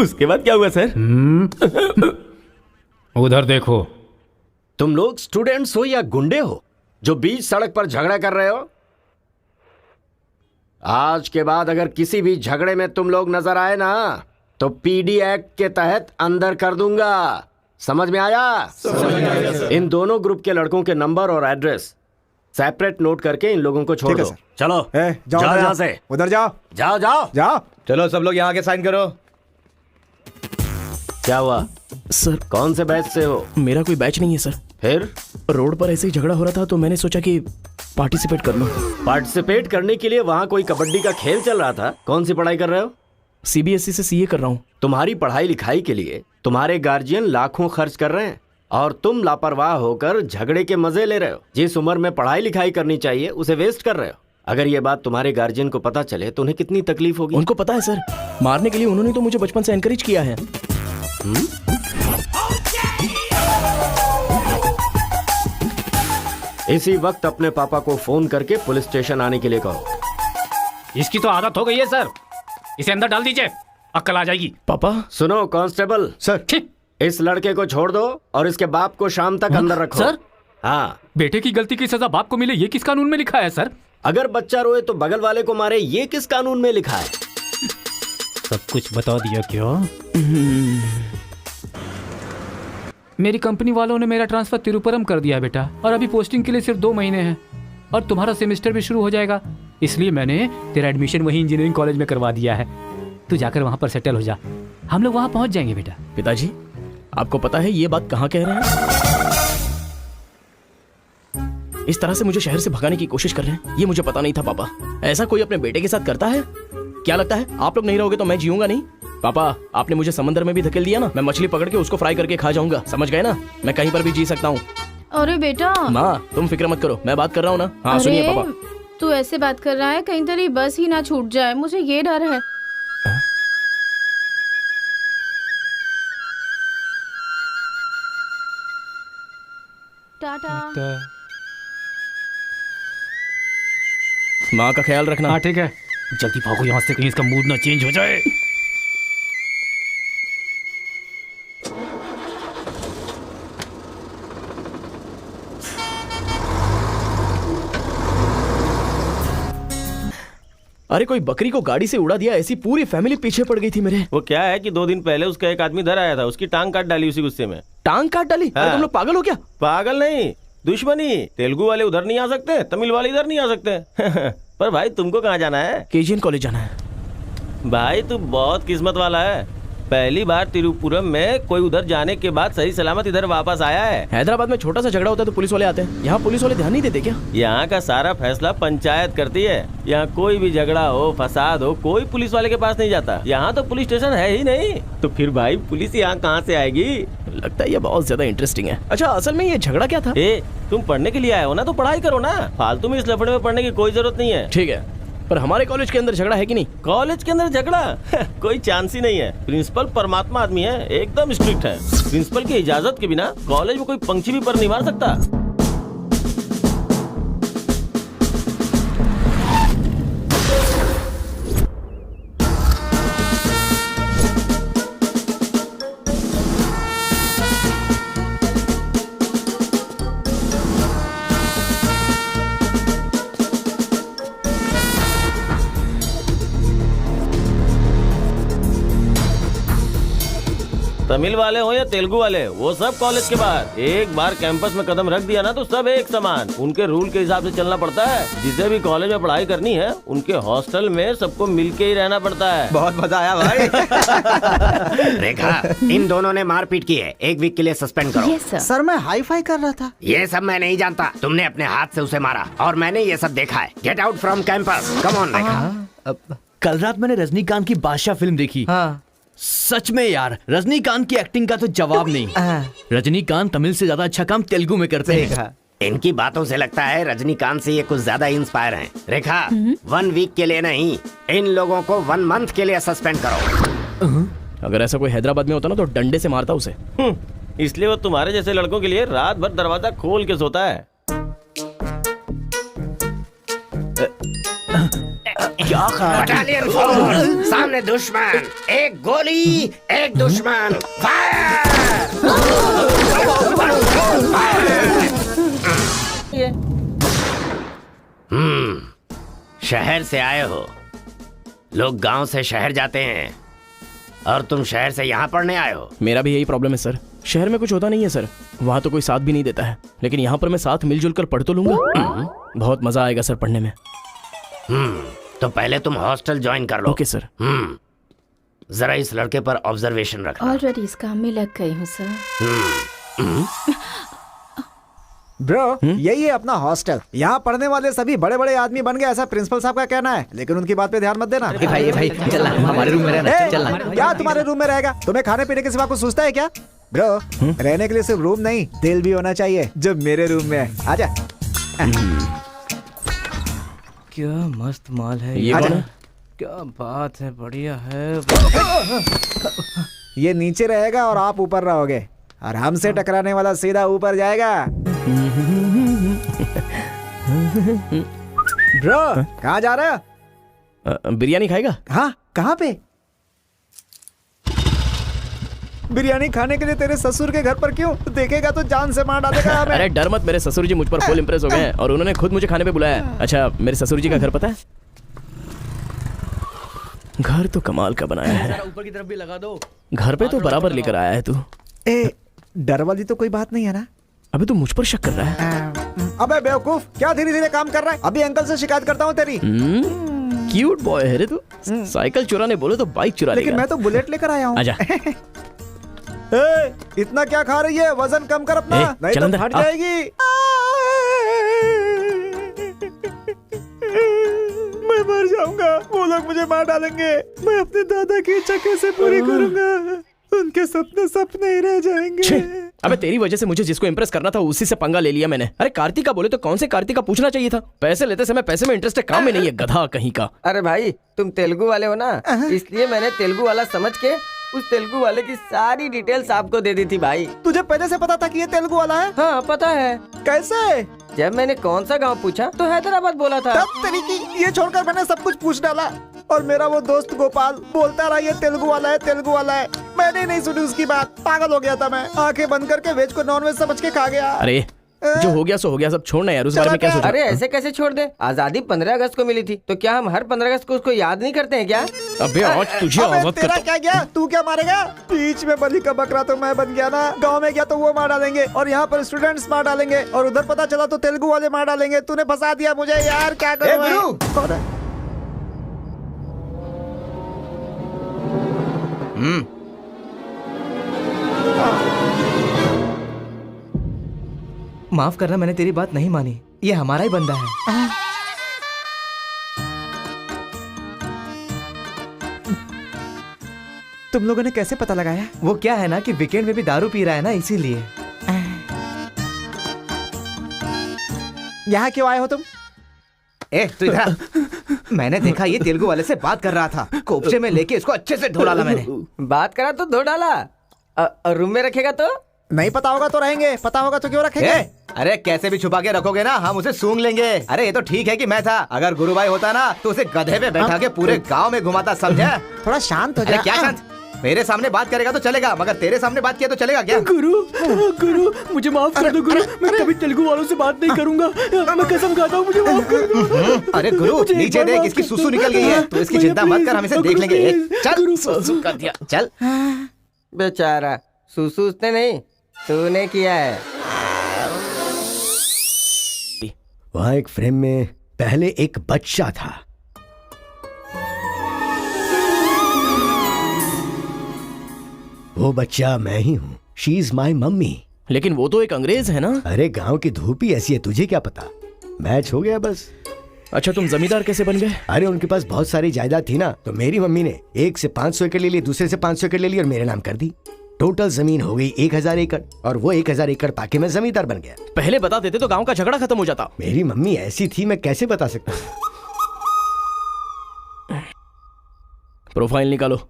उसके बाद क्या हुआ सर? उधर देखो। तुम लोग स्टूडेंट्स हो या गुंडे हो जो बीच सड़क पर झगड़ा कर रहे हो? आज के बाद अगर किसी भी झगड़े में तुम लोग नजर आए ना तो पीडी एक्ट के तहत अंदर कर दूंगा। समझ में आया? इन दोनों ग्रुप के लड़कों के नंबर और एड्रेस सेपरेट नोट करके इन लोगों को छोड़ दो। चलो जाओ यहाँ से। उधर जाओ जाओ जाओ जाओ। चलो सब लोग यहाँ के साइन करो। क्या हुआ सर? कौन से बैच से हो? मेरा कोई बैच नहीं है सर। फिर रोड पर ऐसे ही झगड़ा हो रहा था तो मैंने सोचा कि पार्टिसिपेट कर लूं। पार्टिसिपेट करने के लिए वहाँ कोई कबड्डी का खेल चल रहा था? कौन सी पढ़ाई कर रहे हो? सीबीएसई से सीए कर रहा हूँ। तुम्हारी पढ़ाई लिखाई के लिए तुम्हारे गार्जियन लाखों खर्च कर रहे हैं और तुम लापरवाह होकर झगड़े के मजे ले रहे हो। जिस उम्र में पढ़ाई लिखाई करनी चाहिए उसे वेस्ट कर रहे हो। अगर ये बात तुम्हारे गार्जियन को पता चले तो उन्हें कितनी तकलीफ होगी। उनको पता है सर, मारने के लिए उन्होंने तो मुझे बचपन से एनकरेज किया है। इसी वक्त अपने पापा को फोन करके पुलिस स्टेशन आने के लिए कहो। इसकी तो आदत हो गई है सर, इसे अंदर डाल दीजिए, अक्ल आ जाएगी। पापा। सुनो कांस्टेबल सर, इस लड़के को छोड़ दो और इसके बाप को शाम तक अंदर रखो। सर? हाँ। बेटे की गलती की सजा बाप को मिले, ये किस कानून में लिखा है सर? अगर बच्चा रोए तो बगल वाले को मारे, ये किस कानून में लिखा है? सब कुछ बता दिया क्या? मेरी कंपनी वालों ने मेरा ट्रांसफर तिरुपुरम कर दिया बेटा, और अभी पोस्टिंग के लिए सिर्फ 2 महीने हैं और तुम्हारा सेमेस्टर भी शुरू हो जाएगा। इसलिए मैंने तेरा एडमिशन वही इंजीनियरिंग कॉलेज में करवा दिया है। तू जाकर वहां पर सेटल हो जा, हम लोग वहां पहुंच जाएंगे बेटा। पिताजी, आपको पता है ये बात कहाँ कह रहे हैं? इस तरह से मुझे शहर से भगाने की कोशिश कर रहे हैं, ये मुझे पता नहीं था पापा। ऐसा कोई अपने बेटे के साथ करता है? क्या लगता है आप लोग नहीं रहोगे तो मैं जीऊंगा नहीं? पापा, आपने मुझे समंदर में भी धकेल दिया ना, मैं मछली पकड़ के उसको फ्राई करके खा जाऊंगा। समझ गए ना? मैं कहीं पर भी जी सकता हूँ। अरे बेटा। माँ, तुम फिक्र मत करो, मैं बात कर रहा हूँ ना। हाँ सुनिए पापा। तू ऐसे बात कर रहा है कहीं तेरी बस ही ना छूट जाए, मुझे ये डर है। टाटा। माँ का ख्याल रखना। हाँ ठीक है, जल्दी भागो यहाँ से, कहीं इसका मूड ना चेंज हो जाए। अरे कोई बकरी को गाड़ी से उड़ा दिया, ऐसी पूरी फैमिली पीछे पड़ गई थी मेरे। वो क्या है कि 2 दिन पहले उसका एक आदमी इधर आया था, उसकी टांग काट डाली उसी गुस्से में। टांग काट डाली? हाँ। अरे तुम लोग पागल हो क्या? पागल नहीं, दुश्मनी। तेलुगु वाले उधर नहीं आ सकते, तमिल वाले इधर नहीं आ सकते। पर भाई तुमको कहाँ जाना है? केजीएन कॉलेज जाना है। भाई तू बहुत किस्मत वाला है, पहली बार तिरुपुरम में कोई उधर जाने के बाद सही सलामत इधर वापस आया है। हैदराबाद में छोटा सा झगड़ा होता है तो पुलिस वाले आते हैं, यहाँ पुलिस वाले ध्यान नहीं देते क्या? यहाँ का सारा फैसला पंचायत करती है। यहाँ कोई भी झगड़ा हो, फसाद हो, कोई पुलिस वाले के पास नहीं जाता। यहाँ तो पुलिस स्टेशन है ही नहीं, तो फिर भाई पुलिस यहाँ कहाँ से आएगी? लगता है ये बहुत ज्यादा इंटरेस्टिंग है। अच्छा, असल में ये झगड़ा क्या था? तुम पढ़ने के लिए आए हो ना, तो पढ़ाई करो ना, फालतू में इस लफड़े में पढ़ने की कोई जरूरत नहीं है। ठीक है, पर हमारे कॉलेज के अंदर झगड़ा है कि नहीं? कॉलेज के अंदर झगड़ा? कोई चांस ही नहीं है। प्रिंसिपल परमात्मा आदमी है, एकदम स्ट्रिक्ट है। प्रिंसिपल की इजाजत के बिना कॉलेज में कोई पंछी भी पर नहीं मार सकता। तमिल वाले हो या तेलुगु वाले, वो सब कॉलेज के बाहर। एक बार कैंपस में कदम रख दिया ना तो सब एक समान। उनके रूल के हिसाब से चलना पड़ता है। जिसे भी कॉलेज में पढ़ाई करनी है उनके हॉस्टल में सबको मिलके ही रहना पड़ता है। बहुत मजा आया भाई। रेखा, इन दोनों ने मारपीट की है, 1 वीक के लिए सस्पेंड करो। yes, सर मैं हाई फाई कर रहा था। ये सब मैं नहीं जानता, तुमने अपने हाथ से उसे मारा और मैंने ये सब देखा है। Get out from campus, come on Rekha. कल रात मैंने रजनीकांत की बादशाह फिल्म देखी। हाँ। सच में यार, रजनीकांत की एक्टिंग का तो जवाब नहीं। रजनीकांत तमिल से ज्यादा अच्छा काम तेलुगु में करते हैं। इनकी बातों से लगता है रजनीकांत से ये कुछ ज्यादा इंस्पायर हैं। रेखा, 1 वीक के लिए नहीं, इन लोगों को 1 मंथ के लिए सस्पेंड करो। अगर ऐसा कोई हैदराबाद में होता ना तो डंडे से मारता उसे। इसलिए वो तुम्हारे जैसे लड़कों के लिए रात भर दरवाजा खोल के सोता है। क्या खा बटालियन फॉरवर्ड, सामने दुश्मन, एक गोली, एक दुश्मन, शहर से आए हो। लोग गांव से शहर जाते हैं और तुम शहर से यहाँ पढ़ने आए हो। मेरा भी यही प्रॉब्लम है सर, शहर में कुछ होता नहीं है सर, वहाँ तो कोई साथ भी नहीं देता है, लेकिन यहाँ पर मैं साथ मिलजुल कर पढ़ तो लूंगा। बहुत मजा आएगा सर पढ़ने में। तो पहले तुम हॉस्टल ज्वाइन कर लो। Okay sir. जरा इस लड़के पर ऑब्जर्वेशन रखना। ऑलरेडी इस काम में लग गई हूँ सर। ब्रो यही है अपना हॉस्टल। यहाँ पढ़ने वाले सभी बड़े बड़े आदमी बन गए, ऐसा प्रिंसिपल साहब का कहना है, लेकिन उनकी बात पे ध्यान मत देना। भाई चल ना, हमारे रूम में रहना, चल ना। क्या तुम्हारे रूम में रहेगा? तुम्हें खाने पीने के सिवा कुछ सोचता है क्या? ब्रो रहने के लिए सिर्फ रूम नहीं, दिल भी होना चाहिए, जो मेरे रूम में है। आजा। क्या मस्त माल है ये कौन है? क्या बात है, बढ़िया है। ये नीचे रहेगा और आप ऊपर रहोगे, और हमसे टकराने वाला सीधा ऊपर जाएगा। ब्रो कहाँ जा रहे हो? बिरयानी खाएगा? हाँ कहाँ पे? बिरयानी खाने के लिए तेरे ससुर के घर पर क्यों? देखेगा तो जान से मार डालेगा हमें। अरे डर मत, मेरे ससुर जी मुझ पर फुल इम्प्रेस हो गए हैं और उन्होंने खुद मुझे खाने पे बुलाया है। अच्छा मेरे ससुर जी का घर पता है? घर तो कमाल का बनाया है। ऊपर की तरफ भी लगा दो। घर पे तो बराबर लेकर आया है तू। ए डर वाली तो कोई बात नहीं है ना? अबे तू मुझ पर शक कर रहा है? अबे बेवकूफ, क्या धीरे धीरे काम कर रहा है? अभी अंकल से शिकायत करता हूँ तेरी। क्यूट बॉय है रे तू। साइकिल चुराने बोलो तो बाइक चुरा लेकिन लेगा। मैं तो बुलेट लेकर आया हूँ। आजा। ए, इतना क्या खा रही है? वजन कम कर अपना, नहीं चल तो अंदर, फट आ। जाएगी। मैं मर जाऊंगा, वो लोग मुझे मार डालेंगे। मैं अपने दादा की इच्छा कैसे पूरी करूंगा? उनके सपने सपने ही रह जाएंगे। अबे तेरी वजह से मुझे जिसको इम्प्रेस करना था उसी से पंगा ले लिया मैंने। अरे कार्तिका बोले तो कौन से कार्तिका पूछना चाहिए था। पैसे लेते समय पैसे में इंटरेस्ट है, काम में नहीं है, गधा कहीं का। अरे भाई तुम तेलुगु वाले हो ना, इसलिए मैंने तेलुगु वाला समझ के उस तेलुगु वाले की सारी डिटेल्स आपको दे दी थी भाई। तुझे पहले से पता था कि ये तेलुगु वाला है? हाँ पता है। कैसे? जब मैंने कौन सा गांव पूछा तो हैदराबाद बोला था। तब तरीकी ये छोड़कर मैंने सब कुछ पूछ डाला, और मेरा वो दोस्त गोपाल बोलता रहा ये तेलुगु वाला है, तेलुगु वाला है। मैंने नहीं सुनी उसकी बात, पागल हो गया था मैं। आंखें बंद करके वेज को नॉन वेज समझ के खा गया। अरे जो हो गया सो हो गया, सब छोड़ना यार, उस बारे में क्या सोचा? अरे ऐसे कैसे छोड़ दे? आजादी 15 अगस्त को मिली थी, तो क्या हम हर 15 अगस्त को उसको याद नहीं करते हैं क्या? अबे आज तुझे अबे आजाद तेरा करता क्या गया? तू क्या मारेगा? बीच में बलि का बकरा तो मैं बन गया ना। गांव में गया तो वो मार डालेंगे, और यहाँ पर स्टूडेंट्स मार डालेंगे, और उधर पता चला तो तेलुगु वाले मार डालेंगे। तूने फंसा दिया मुझे यार, क्या करूं मैं? कौन है? माफ करना, मैंने तेरी बात नहीं मानी। ये हमारा ही बंदा है। तुम लोगों ने कैसे पता लगाया? वो क्या है ना कि वीकेंड में भी दारू पी रहा है ना, इसीलिए। यहाँ क्यों आए हो तुम? ए तू इधर। मैंने देखा ये तेलुगु वाले से बात कर रहा था, कोपचे में लेके इसको अच्छे से धो डाला मैंने। बात करा तो धो डाला। रूम में रखेगा तो? नहीं पता होगा तो रहेंगे, पता होगा तो क्यों रखेंगे? अरे कैसे भी छुपा के रखोगे ना, हम उसे सूंघ लेंगे। अरे ये तो ठीक है कि मैं था, अगर गुरु भाई होता ना तो उसे गधे पे बैठा के पूरे गांव में घुमाता, समझा? थोड़ा शांत हो अरे जा। क्या शांत? मेरे सामने बात करेगा तो चलेगा, मगर तेरे सामने बात किया तो चलेगा क्या? गुरु मुझे माफ कर दो गुरु, मैं कभी तेलुगु वालों से बात नहीं करूंगा, मैं कसम खाता हूँ, मुझे माफ कर दो। अरे गुरु नीचे देख, इसकी सुसु निकल गई है, तो इसकी चिंता मत कर, हम इसे देख लेंगे। चल सुसु कर दिया, चल। बेचारा सुसु उसने नहीं, तूने किया है। वहाँ एक फ्रेम में पहले एक बच्चा था। वो बच्चा मैं ही हूँ। She is my mummy. लेकिन वो तो एक अंग्रेज है ना? अरे गांव की धूप ही ऐसी है, तुझे क्या पता। मैच हो गया बस। अच्छा तुम जमींदार कैसे बन गए? अरे उनके पास बहुत सारी जायदाद थी ना, तो मेरी मम्मी ने एक से 500 एकड़ ले लिए, दूसरे से 500 एकड़ ले ली और मेरे नाम कर दी। टोटल जमीन हो गई 1000 एकड़, और वो 1000 एकड़ पाके मैं जमींदार बन गया। पहले बता देते तो गांव का झगड़ा खत्म हो जाता। मेरी मम्मी ऐसी थी, मैं कैसे बता सकता हूँ। प्रोफाइल निकालो।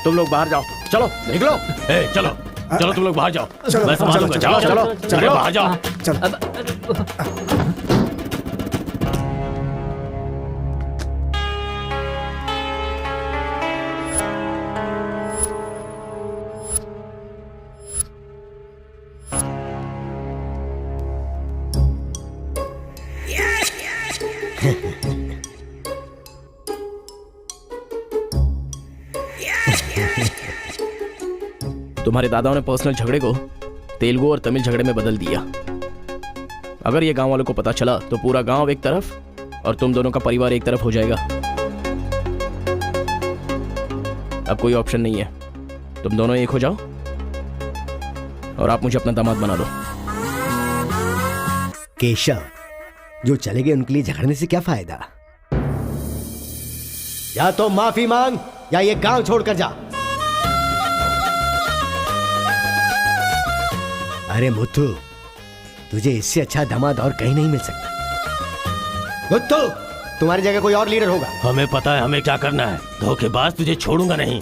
तुम लोग बाहर जाओ, चलो निकलो। ए, चलो चलो तुम लोग बाहर जाओ, मैं संभालूंगा। चलो चलो चलो बाहर जाओ। तुम्हारे दादाओं ने पर्सनल झगड़े को तेलुगु और तमिल झगड़े में बदल दिया। अगर ये गांव वालों को पता चला तो पूरा गांव एक तरफ और तुम दोनों का परिवार एक तरफ हो जाएगा। अब कोई ऑप्शन नहीं है, तुम दोनों एक हो जाओ और आप मुझे अपना दामाद बना लो। केशव, जो चले गए उनके लिए झगड़ने से क्या फायदा? या तो माफी मांग या ये गांव छोड़कर जा। अरे मुत्तू, तुझे इससे अच्छा दामाद और कहीं नहीं मिल सकता। मुत्तू, तुम्हारी जगह कोई और लीडर होगा। हमें पता है हमें क्या करना है। धोखेबाज तुझे छोड़ूंगा नहीं।